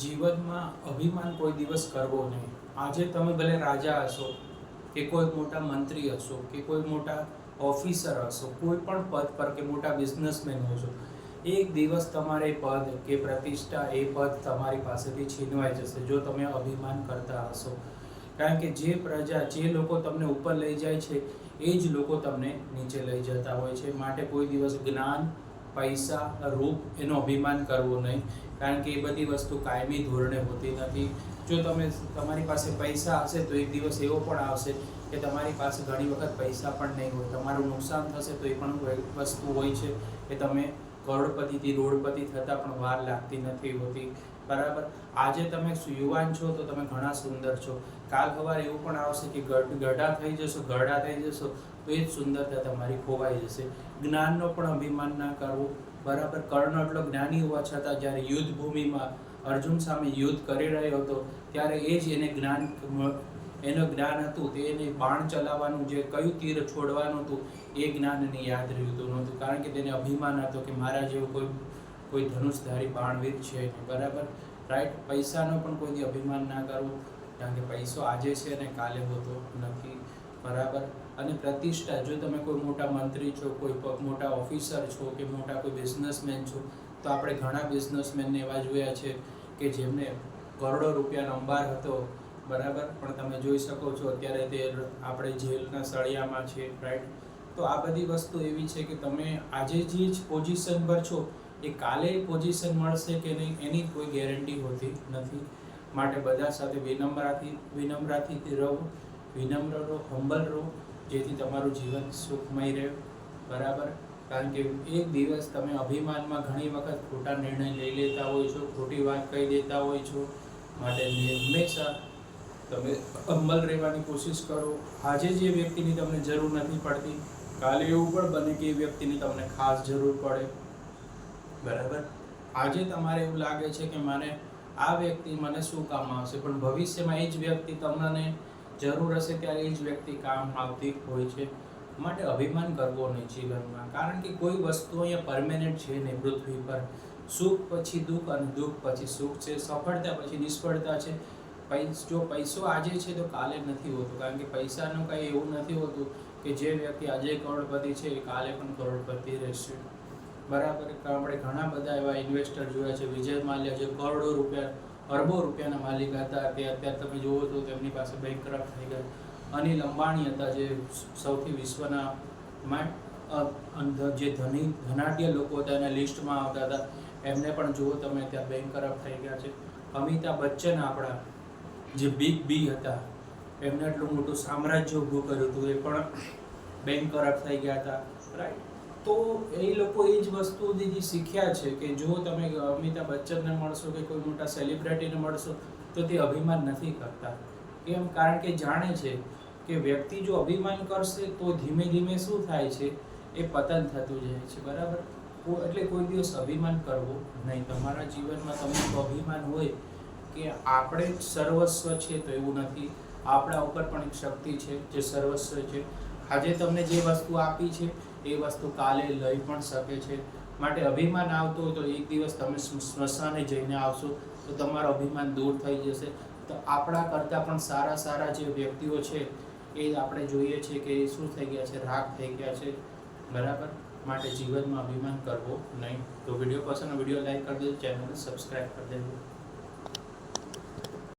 જીવનમાં અભિમાન કોઈ દિવસ કરવો નહીં. આજે તમે ભલે રાજા હશો કે કોઈ મોટા મંત્રી હશો કે કોઈ મોટા ઓફિસર હશો, કોઈ પણ પદ પર કે મોટા બિઝનેસમેન હશો, એક દિવસ તમારે પદ કે પ્રતિષ્ઠા એ પદ તમારી પાસેથી છીનવાઈ જશે જો તમે અભિમાન કરતા હશો. કારણ કે જે પ્રજા, જે લોકો તમને ઉપર લઈ જાય છે એ જ લોકો તમને નીચે લઈ જતા હોય છે. માટે કોઈ દિવસ જ્ઞાન, પૈસા, રૂપ એનો અભિમાન કરવો નહીં. કારણ કે એ બધી વસ્તુ કાયમી ધોરણે હોતી નથી. જો તમારી પાસે પૈસા હશે તો એક દિવસ એવો પણ આવશે કે તમારી પાસે ઘણી વખત પૈસા પણ નહીં હોય, તમારું નુકસાન થશે તો એ પણ વસ્તુ હોય છે કે તમે કરોડપતિથી રોડપતિ થતાં પણ વાર લાગતી નથી હોતી. બરાબર. આજે તમે યુવાન છો તો તમે ઘણા સુંદર છો, કાલ સવારે એવું પણ આવશે કે ગઢા થઈ જશો તો એ જ સુંદરતા તમારી ખોવાઈ જશે. જ્ઞાનનો પણ અભિમાન ના કરવું. બરાબર. કર્ણ એટલો જ્ઞાની હોવા છતાં જ્યારે યુદ્ધ ભૂમિમાં અર્જુન સામે યુદ્ધ કરી રહ્યો હતો ત્યારે એ જ એનું જ્ઞાન હતું, તે એને બાણ ચલાવવાનું, જે કયું તીર છોડવાનું હતું એ જ્ઞાન એને યાદ રહેતું નહોતું. કારણ કે તેને અભિમાન હતો કે મારા જેવું કોઈ ધનુષધારી બાણવીર છે નહીં. બરાબર. રાઈટ. પૈસાનો પણ કોઈ અભિમાન ના કરવું. કારણ કે પૈસો આજે છે ને કાલે હોતો નથી. બરાબર. અને પ્રતિષ્ઠા, જો તમે કોઈ મોટા મંત્રી છો, કોઈ મોટા ઓફિસર છો કે મોટા કોઈ બિઝનેસમેન છો, તો આપણે ઘણા બિઝનેસમેનને એવા જોયા છે કે જેમને કરોડો રૂપિયાનો અંબાર હતો. બરાબર. પણ તમે જોઈ શકો છો અત્યારે તે આપણે જેલના સળિયામાં છે. રાઈટ. તો આ બધી વસ્તુ એવી છે કે તમે આજે જે પોઝિશન પર છો એ કાલે પોઝિશન મળશે કે નહીં એની કોઈ ગેરંટી હોતી નથી. માટે બધા સાથે વિનમ્રતાથી રહો, વિનમ્ર રહો, હમ્બલ રહો, જેથી તમારું જીવન સુખમય રહે. બરાબર. કારણ કે એક દિવસ તમે અભિમાનમાં ઘણી વખત ખોટા નિર્ણય લઈ લેતા હોય છો, ખોટી વાત કહી દેતા હોય છો. માટે હંમેશા તમે હમ્બલ રહેવાની કોશિશ કરો. આજે જે વ્યક્તિની તમને જરૂર નથી પડતી, કાલે એવું પણ બને કે એ વ્યક્તિની તમને ખાસ જરૂર પડે. બરાબર. આજે તમારે એવું લાગે છે કે આ વ્યક્તિ મને શું કામ આવશે, પણ ભવિષ્યમાં એ જ વ્યક્તિ તમને જરૂર હશે ત્યારે એ જ વ્યક્તિ કામ આવતી હોય છે. માટે અભિમાન કરવો નહીં જીવનમાં. કારણ કે કોઈ વસ્તુ અહીંયા પરમેનન્ટ છે નહીં પૃથ્વી પર. સુખ પછી દુઃખ અને દુઃખ પછી સુખ છે, સફળતા પછી નિષ્ફળતા છે. જો પૈસો આજે છે તો કાલે નથી હોતો. કારણ કે પૈસાનું કંઈ એવું નથી હોતું કે જે વ્યક્તિ આજે કરોડપતિ છે એ કાલે પણ કરોડપતિ રહેશે. બરાબર. આપણે ઘણા બધા એવા ઇન્વેસ્ટર જોયા છે. વિજય માલ્યા જે કરોડો રૂપિયા, અરબો રૂપિયાના માલિક હતા, તે અત્યારે તમે જુઓ તો તેમની પાસે બેંકરપ્ટ થઈ ગયા. અનિલ અંબાણી હતા જે સૌથી વિશ્વના જે ધનાઢ્ય લોકો હતા એના લિસ્ટમાં આવતા હતા, એમને પણ જુઓ તમે ત્યાં બેંકરપ્ટ થઈ ગયા છે. અમિતાભ બચ્ચન આપણા જે બિગ બી હતા, એમને એટલું મોટું સામ્રાજ્ય ઊભું કર્યું હતું, એ પણ બેંકરપ્ટ થઈ ગયા હતા. રાઈટ. તો એ લોકો એ જ વસ્તુ જે શીખ્યા છે કે જો તમે અમિતાભ બચ્ચનને મળશો કે કોઈ મોટા સેલિબ્રિટીને મળશો તો તે અભિમાન નથી કરતા. કેમ? કારણ કે જાણે છે કે વ્યક્તિ જો અભિમાન કરશે તો ધીમે ધીમે શું થાય છે, એ પતન થતું જાય છે. બરાબર. એટલે કોઈ દિવસ અભિમાન કરવું નહીં. તમારા જીવનમાં તમને અભિમાન હોય કે આપણે જ સર્વસ્વ છે તો એવું નથી. આપણા ઉપર પણ એક શક્તિ છે જે સર્વસ્વ છે. આજે તમને જે વસ્તુ આપી છે એ વસ્તુ કાલે લઈ પણ શકે છે. માટે અભિમાન આવતો હોય તો એક દિવસ તમે સ્મશાને જઈને આવશો તો તમારો અભિમાન દૂર થઈ જશે. તો આપણા કરતાં પણ સારા જે વ્યક્તિઓ છે એ આપણે જોઈએ છીએ કે શું થઈ ગયા છે, રાખ થઈ ગયા છે. બરાબર. માટે જીવનમાં અભિમાન કરવો નહીં. તો વિડીયો પસંદ, વિડીયો લાઈક કરી દેજો, ચેનલને સબસ્ક્રાઈબ કરી દેજો.